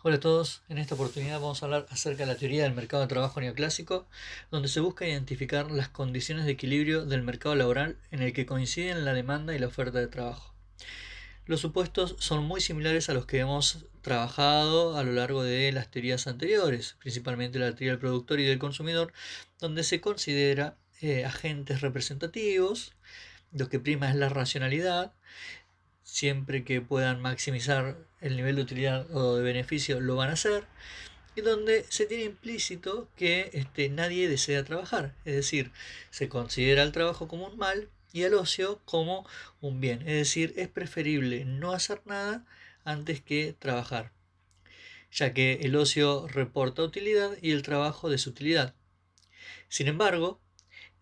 Hola a todos, en esta oportunidad vamos a hablar acerca de la teoría del mercado de trabajo neoclásico, donde se busca identificar las condiciones de equilibrio del mercado laboral en el que coinciden la demanda y la oferta de trabajo. Los supuestos son muy similares a los que hemos trabajado a lo largo de las teorías anteriores, principalmente la teoría del productor y del consumidor, donde se considera agentes representativos, lo que prima es la racionalidad, siempre que puedan maximizar el nivel de utilidad o de beneficio lo van a hacer, y donde se tiene implícito que nadie desea trabajar, es decir, se considera el trabajo como un mal y el ocio como un bien, es decir, es preferible no hacer nada antes que trabajar, ya que el ocio reporta utilidad y el trabajo desutilidad. Sin embargo,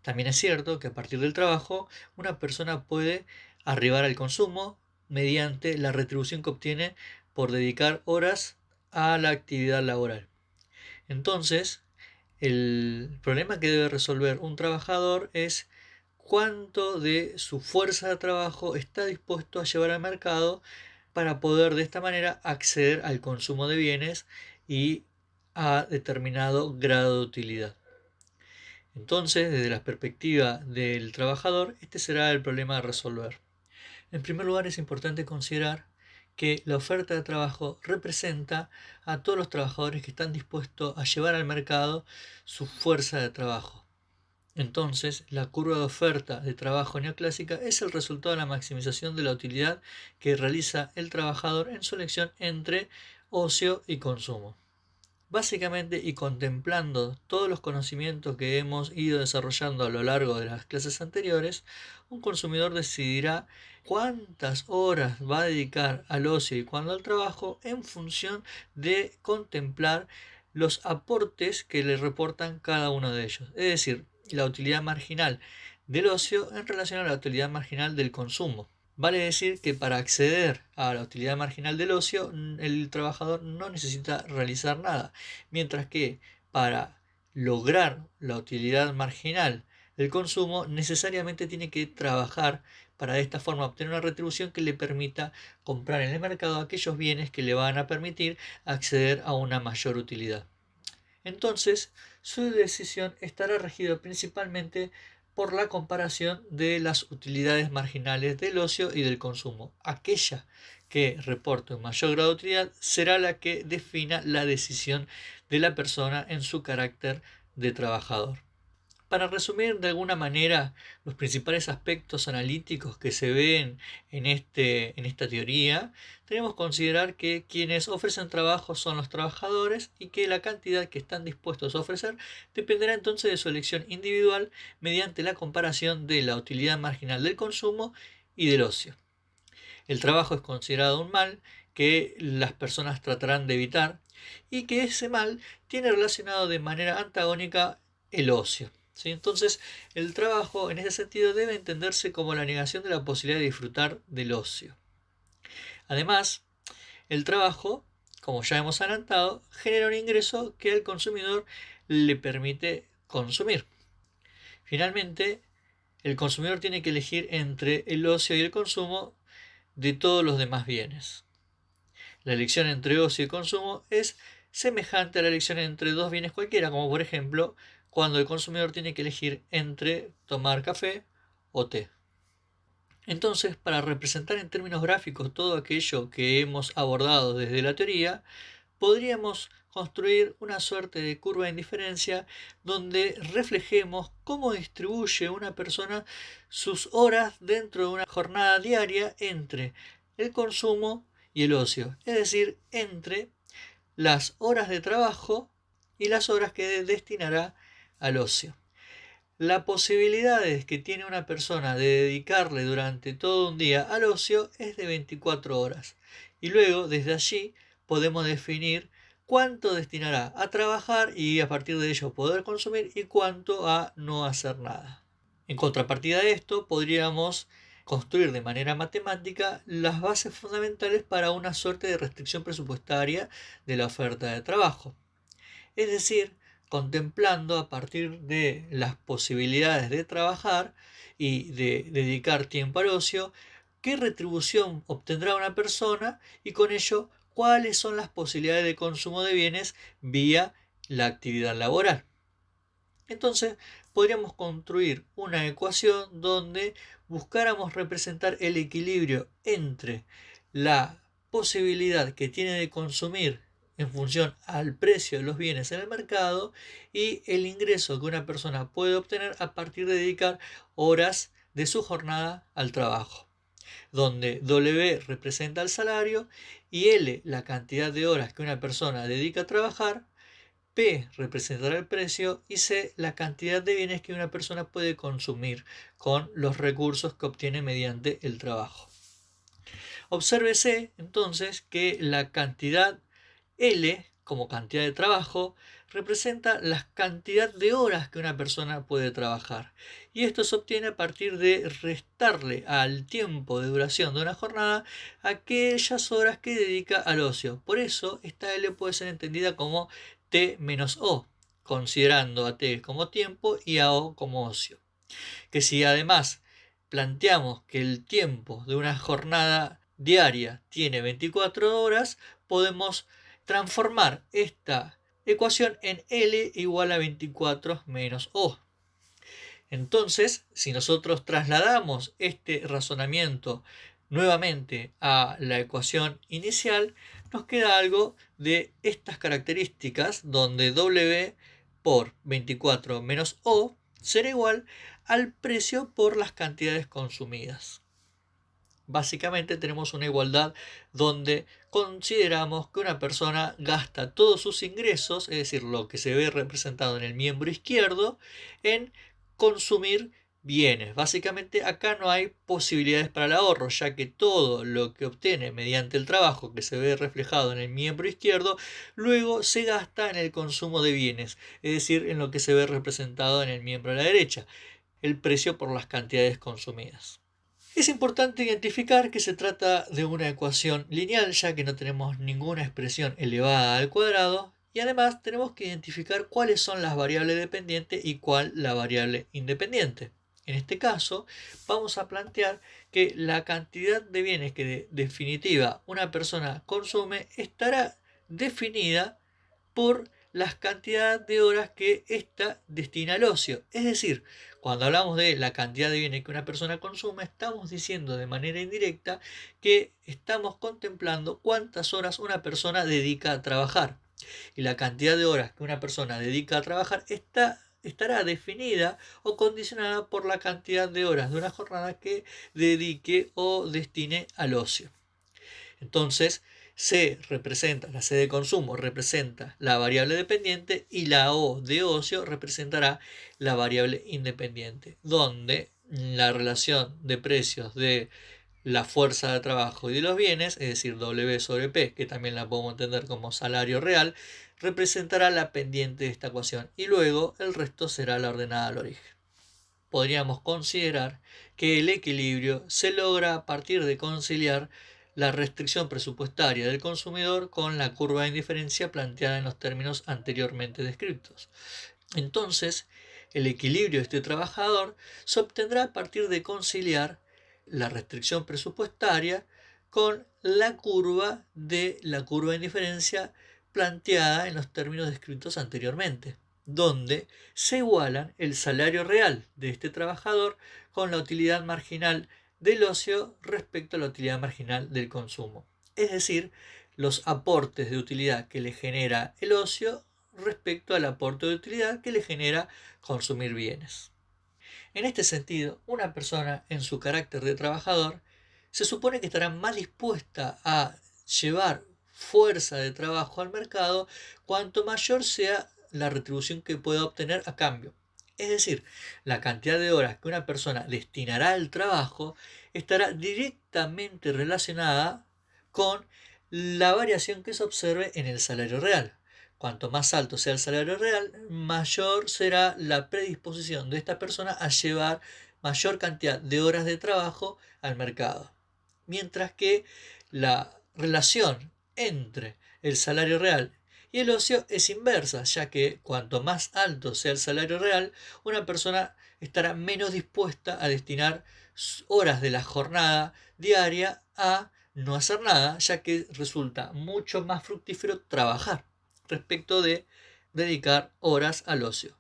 también es cierto que a partir del trabajo una persona puede arribar al consumo mediante la retribución que obtiene por dedicar horas a la actividad laboral. Entonces, el problema que debe resolver un trabajador es cuánto de su fuerza de trabajo está dispuesto a llevar al mercado para poder de esta manera acceder al consumo de bienes y a determinado grado de utilidad. Entonces, desde la perspectiva del trabajador, este será el problema a resolver. En primer lugar, es importante considerar que la oferta de trabajo representa a todos los trabajadores que están dispuestos a llevar al mercado su fuerza de trabajo. Entonces, la curva de oferta de trabajo neoclásica es el resultado de la maximización de la utilidad que realiza el trabajador en su elección entre ocio y consumo. Básicamente, y contemplando todos los conocimientos que hemos ido desarrollando a lo largo de las clases anteriores, un consumidor decidirá cuántas horas va a dedicar al ocio y cuándo al trabajo en función de contemplar los aportes que le reportan cada uno de ellos. Es decir, la utilidad marginal del ocio en relación a la utilidad marginal del consumo. Vale decir que para acceder a la utilidad marginal del ocio, el trabajador no necesita realizar nada, mientras que para lograr la utilidad marginal del consumo, necesariamente tiene que trabajar para de esta forma obtener una retribución que le permita comprar en el mercado aquellos bienes que le van a permitir acceder a una mayor utilidad. Entonces, su decisión estará regida principalmente por la comparación de las utilidades marginales del ocio y del consumo. Aquella que reporte un mayor grado de utilidad será la que defina la decisión de la persona en su carácter de trabajador. Para resumir de alguna manera los principales aspectos analíticos que se ven en esta teoría, tenemos que considerar que quienes ofrecen trabajo son los trabajadores y que la cantidad que están dispuestos a ofrecer dependerá entonces de su elección individual mediante la comparación de la utilidad marginal del consumo y del ocio. El trabajo es considerado un mal que las personas tratarán de evitar y que ese mal tiene relacionado de manera antagónica el ocio. ¿Sí? Entonces, el trabajo en ese sentido debe entenderse como la negación de la posibilidad de disfrutar del ocio. Además, el trabajo, como ya hemos adelantado, genera un ingreso que al consumidor le permite consumir. Finalmente, el consumidor tiene que elegir entre el ocio y el consumo de todos los demás bienes. La elección entre ocio y consumo es semejante a la elección entre dos bienes cualquiera, como por ejemplo cuando el consumidor tiene que elegir entre tomar café o té. Entonces, para representar en términos gráficos todo aquello que hemos abordado desde la teoría, podríamos construir una suerte de curva de indiferencia donde reflejemos cómo distribuye una persona sus horas dentro de una jornada diaria entre el consumo y el ocio, es decir, entre las horas de trabajo y las horas que destinará al ocio. La posibilidad que tiene una persona de dedicarle durante todo un día al ocio es de 24 horas. Y luego, desde allí, podemos definir cuánto destinará a trabajar y a partir de ello poder consumir y cuánto a no hacer nada. En contrapartida de esto, podríamos construir de manera matemática las bases fundamentales para una suerte de restricción presupuestaria de la oferta de trabajo. Es decir, contemplando a partir de las posibilidades de trabajar y de dedicar tiempo al ocio, qué retribución obtendrá una persona y con ello cuáles son las posibilidades de consumo de bienes vía la actividad laboral. Entonces, podríamos construir una ecuación donde buscáramos representar el equilibrio entre la posibilidad que tiene de consumir en función al precio de los bienes en el mercado y el ingreso que una persona puede obtener a partir de dedicar horas de su jornada al trabajo, donde W representa el salario y L la cantidad de horas que una persona dedica a trabajar, P representará el precio y C la cantidad de bienes que una persona puede consumir con los recursos que obtiene mediante el trabajo. Obsérvese entonces que la cantidad L como cantidad de trabajo representa la cantidad de horas que una persona puede trabajar, y esto se obtiene a partir de restarle al tiempo de duración de una jornada aquellas horas que dedica al ocio. Por eso esta L puede ser entendida como T menos O, considerando a T como tiempo y a O como ocio. Que si además planteamos que el tiempo de una jornada diaria tiene 24 horas, podemos transformar esta ecuación en L igual a 24 menos O. Entonces, si nosotros trasladamos este razonamiento nuevamente a la ecuación inicial, nos queda algo de estas características, donde W por 24 menos O será igual al precio por las cantidades consumidas. Básicamente tenemos una igualdad donde consideramos que una persona gasta todos sus ingresos, es decir, lo que se ve representado en el miembro izquierdo, en consumir bienes. Básicamente acá no hay posibilidades para el ahorro, ya que todo lo que obtiene mediante el trabajo que se ve reflejado en el miembro izquierdo, luego se gasta en el consumo de bienes, es decir, en lo que se ve representado en el miembro de la derecha, el precio por las cantidades consumidas. Es importante identificar que se trata de una ecuación lineal, ya que no tenemos ninguna expresión elevada al cuadrado, y además tenemos que identificar cuáles son las variables dependientes y cuál la variable independiente. En este caso, vamos a plantear que la cantidad de bienes que de definitiva una persona consume estará definida por las cantidades de horas que ésta destina al ocio. Es decir, cuando hablamos de la cantidad de bienes que una persona consume, estamos diciendo de manera indirecta que estamos contemplando cuántas horas una persona dedica a trabajar. Y la cantidad de horas que una persona dedica a trabajar estará definida o condicionada por la cantidad de horas de una jornada que dedique o destine al ocio. Entonces, la C de consumo representa la variable dependiente y la O de ocio representará la variable independiente, donde la relación de precios de la fuerza de trabajo y de los bienes, es decir, W sobre P, que también la podemos entender como salario real, representará la pendiente de esta ecuación y luego el resto será la ordenada al origen. Podríamos considerar que el equilibrio se logra a partir de conciliar la restricción presupuestaria del consumidor con la curva de indiferencia planteada en los términos anteriormente descritos. Entonces, el equilibrio de este trabajador se obtendrá a partir de conciliar la restricción presupuestaria con la curva de indiferencia planteada en los términos descritos anteriormente, donde se igualan el salario real de este trabajador con la utilidad marginal del ocio respecto a la utilidad marginal del consumo. Es decir, los aportes de utilidad que le genera el ocio respecto al aporte de utilidad que le genera consumir bienes. En este sentido, una persona en su carácter de trabajador se supone que estará más dispuesta a llevar fuerza de trabajo al mercado cuanto mayor sea la retribución que pueda obtener a cambio. Es decir, la cantidad de horas que una persona destinará al trabajo estará directamente relacionada con la variación que se observe en el salario real. Cuanto más alto sea el salario real, mayor será la predisposición de esta persona a llevar mayor cantidad de horas de trabajo al mercado. Mientras que la relación entre el salario real y el ocio es inversa, ya que cuanto más alto sea el salario real, una persona estará menos dispuesta a destinar horas de la jornada diaria a no hacer nada, ya que resulta mucho más fructífero trabajar respecto de dedicar horas al ocio.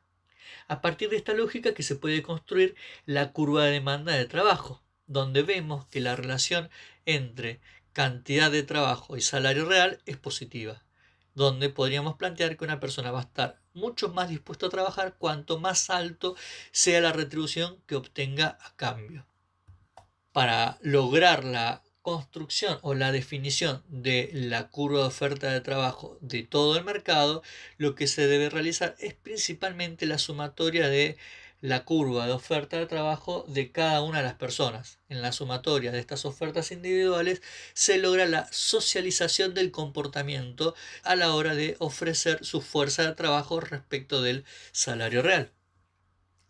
A partir de esta lógica que se puede construir la curva de demanda de trabajo, donde vemos que la relación entre cantidad de trabajo y salario real es positiva, donde podríamos plantear que una persona va a estar mucho más dispuesta a trabajar cuanto más alto sea la retribución que obtenga a cambio. Para lograr la construcción o la definición de la curva de oferta de trabajo de todo el mercado, lo que se debe realizar es principalmente la sumatoria de la curva de oferta de trabajo de cada una de las personas. En la sumatoria de estas ofertas individuales se logra la socialización del comportamiento a la hora de ofrecer su fuerza de trabajo respecto del salario real.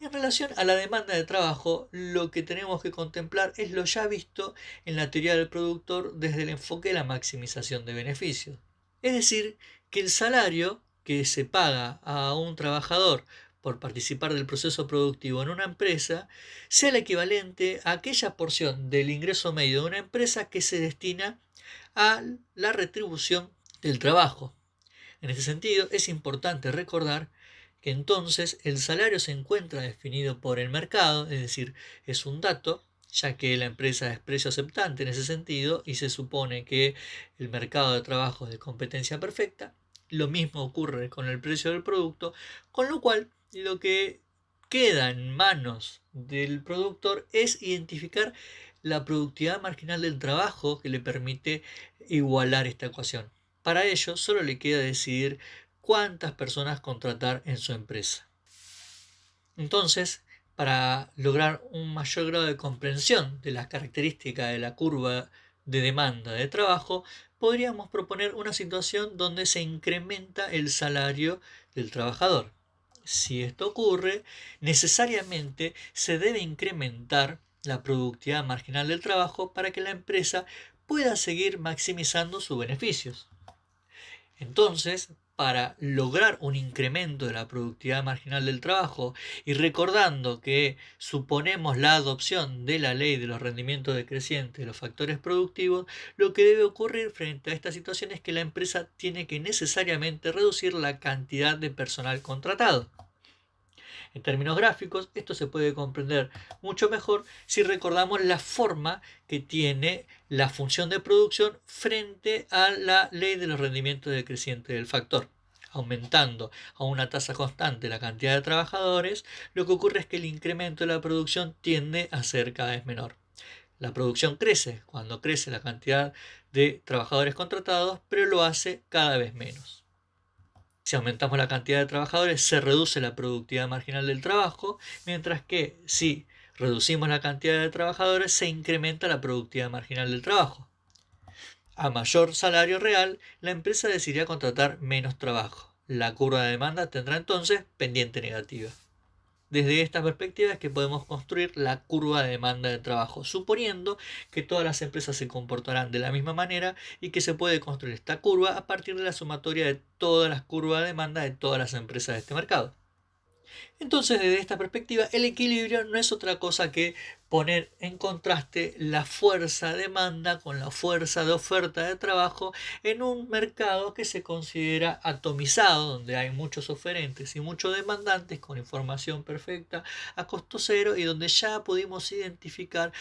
En relación a la demanda de trabajo, lo que tenemos que contemplar es lo ya visto en la teoría del productor desde el enfoque de la maximización de beneficios. Es decir, que el salario que se paga a un trabajador por participar del proceso productivo en una empresa sea el equivalente a aquella porción del ingreso medio de una empresa que se destina a la retribución del trabajo. En este sentido, es importante recordar que entonces el salario se encuentra definido por el mercado, es decir, es un dato, ya que la empresa es precio aceptante en ese sentido y se supone que el mercado de trabajo es de competencia perfecta. Lo mismo ocurre con el precio del producto, con lo cual lo que queda en manos del productor es identificar la productividad marginal del trabajo que le permite igualar esta ecuación. Para ello, solo le queda decidir cuántas personas contratar en su empresa. Entonces, para lograr un mayor grado de comprensión de las características de la curva de demanda de trabajo, podríamos proponer una situación donde se incrementa el salario del trabajador. Si esto ocurre, necesariamente se debe incrementar la productividad marginal del trabajo para que la empresa pueda seguir maximizando sus beneficios. Entonces, para lograr un incremento de la productividad marginal del trabajo y recordando que suponemos la adopción de la ley de los rendimientos decrecientes de los factores productivos, lo que debe ocurrir frente a esta situación es que la empresa tiene que necesariamente reducir la cantidad de personal contratado. En términos gráficos, esto se puede comprender mucho mejor si recordamos la forma que tiene la función de producción frente a la ley de los rendimientos decrecientes del factor. Aumentando a una tasa constante la cantidad de trabajadores, lo que ocurre es que el incremento de la producción tiende a ser cada vez menor. La producción crece cuando crece la cantidad de trabajadores contratados, pero lo hace cada vez menos. Si aumentamos la cantidad de trabajadores, se reduce la productividad marginal del trabajo, mientras que si reducimos la cantidad de trabajadores, se incrementa la productividad marginal del trabajo. A mayor salario real, la empresa decidirá contratar menos trabajo. La curva de demanda tendrá entonces pendiente negativa. Desde esta perspectiva es que podemos construir la curva de demanda de trabajo, suponiendo que todas las empresas se comportarán de la misma manera y que se puede construir esta curva a partir de la sumatoria de todas las curvas de demanda de todas las empresas de este mercado. Entonces, desde esta perspectiva, el equilibrio no es otra cosa que poner en contraste la fuerza de demanda con la fuerza de oferta de trabajo en un mercado que se considera atomizado, donde hay muchos oferentes y muchos demandantes con información perfecta a costo cero y donde ya pudimos identificar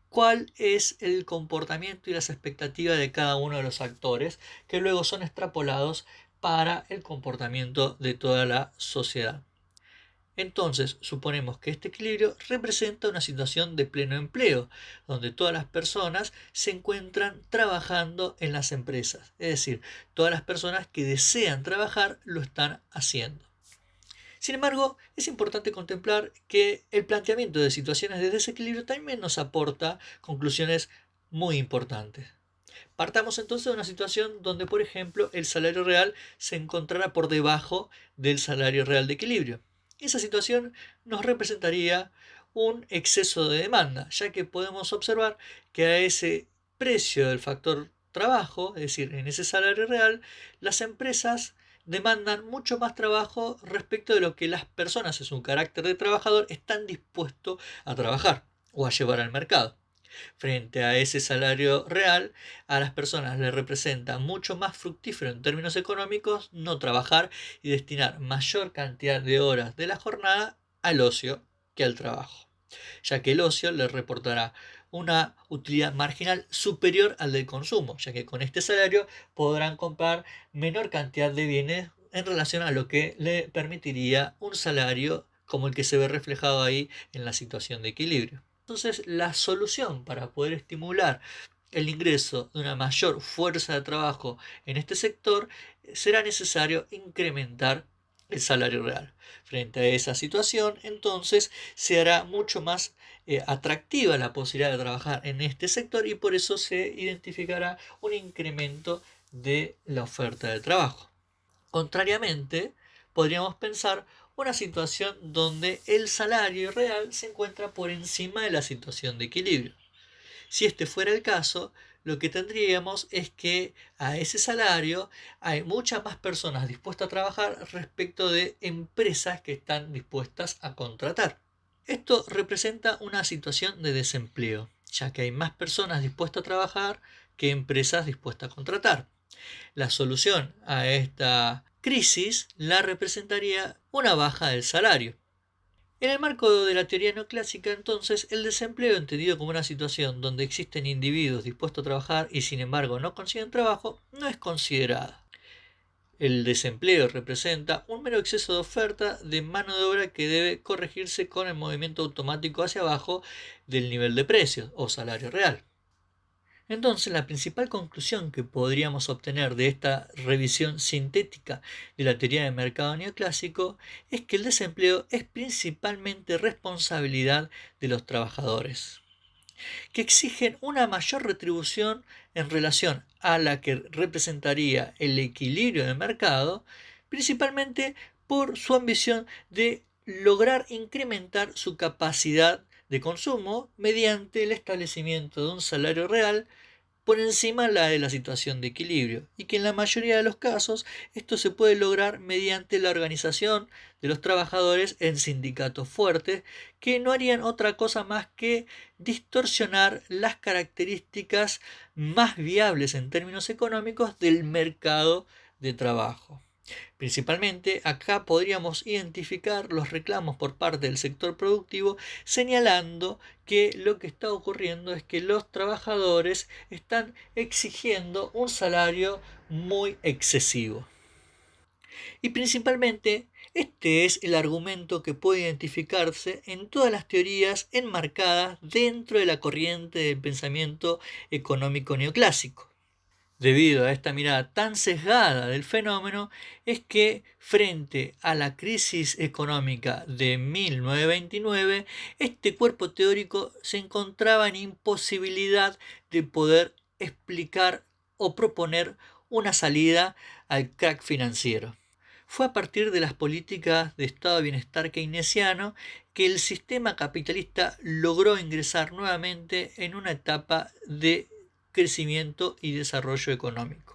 cuál es el comportamiento y las expectativas de cada uno de los actores que luego son extrapolados para el comportamiento de toda la sociedad. Entonces, suponemos que este equilibrio representa una situación de pleno empleo, donde todas las personas se encuentran trabajando en las empresas. Es decir, todas las personas que desean trabajar lo están haciendo. Sin embargo, es importante contemplar que el planteamiento de situaciones de desequilibrio también nos aporta conclusiones muy importantes. Partamos entonces de una situación donde, por ejemplo, el salario real se encontrará por debajo del salario real de equilibrio. Esa situación nos representaría un exceso de demanda, ya que podemos observar que a ese precio del factor trabajo, es decir, en ese salario real, las empresas demandan mucho más trabajo respecto de lo que las personas en su carácter de trabajador están dispuestos a trabajar o a llevar al mercado. Frente a ese salario real, a las personas les representa mucho más fructífero en términos económicos no trabajar y destinar mayor cantidad de horas de la jornada al ocio que al trabajo, ya que el ocio les reportará una utilidad marginal superior al del consumo, ya que con este salario podrán comprar menor cantidad de bienes en relación a lo que le permitiría un salario como el que se ve reflejado ahí en la situación de equilibrio. Entonces, la solución para poder estimular el ingreso de una mayor fuerza de trabajo en este sector será necesario incrementar el salario real. Frente a esa situación, entonces, se hará mucho más atractiva la posibilidad de trabajar en este sector y por eso se identificará un incremento de la oferta de trabajo. Contrariamente, podríamos pensar una situación donde el salario real se encuentra por encima de la situación de equilibrio. Si este fuera el caso, lo que tendríamos es que a ese salario hay muchas más personas dispuestas a trabajar respecto de empresas que están dispuestas a contratar. Esto representa una situación de desempleo, ya que hay más personas dispuestas a trabajar que empresas dispuestas a contratar. La solución a esta crisis la representaría una baja del salario. En el marco de la teoría neoclásica, entonces, el desempleo, entendido como una situación donde existen individuos dispuestos a trabajar y sin embargo no consiguen trabajo, no es considerada. El desempleo representa un mero exceso de oferta de mano de obra que debe corregirse con el movimiento automático hacia abajo del nivel de precios o salario real. Entonces, la principal conclusión que podríamos obtener de esta revisión sintética de la teoría del mercado neoclásico es que el desempleo es principalmente responsabilidad de los trabajadores, que exigen una mayor retribución en relación a la que representaría el equilibrio del mercado, principalmente por su ambición de lograr incrementar su capacidad de consumo mediante el establecimiento de un salario real por encima la de la situación de equilibrio, y que en la mayoría de los casos esto se puede lograr mediante la organización de los trabajadores en sindicatos fuertes que no harían otra cosa más que distorsionar las características más viables en términos económicos del mercado de trabajo. Principalmente, acá podríamos identificar los reclamos por parte del sector productivo, señalando que lo que está ocurriendo es que los trabajadores están exigiendo un salario muy excesivo. Y principalmente, este es el argumento que puede identificarse en todas las teorías enmarcadas dentro de la corriente del pensamiento económico neoclásico. Debido a esta mirada tan sesgada del fenómeno, es que frente a la crisis económica de 1929, este cuerpo teórico se encontraba en imposibilidad de poder explicar o proponer una salida al crack financiero. Fue a partir de las políticas de estado de bienestar keynesiano que el sistema capitalista logró ingresar nuevamente en una etapa de crecimiento y desarrollo económico.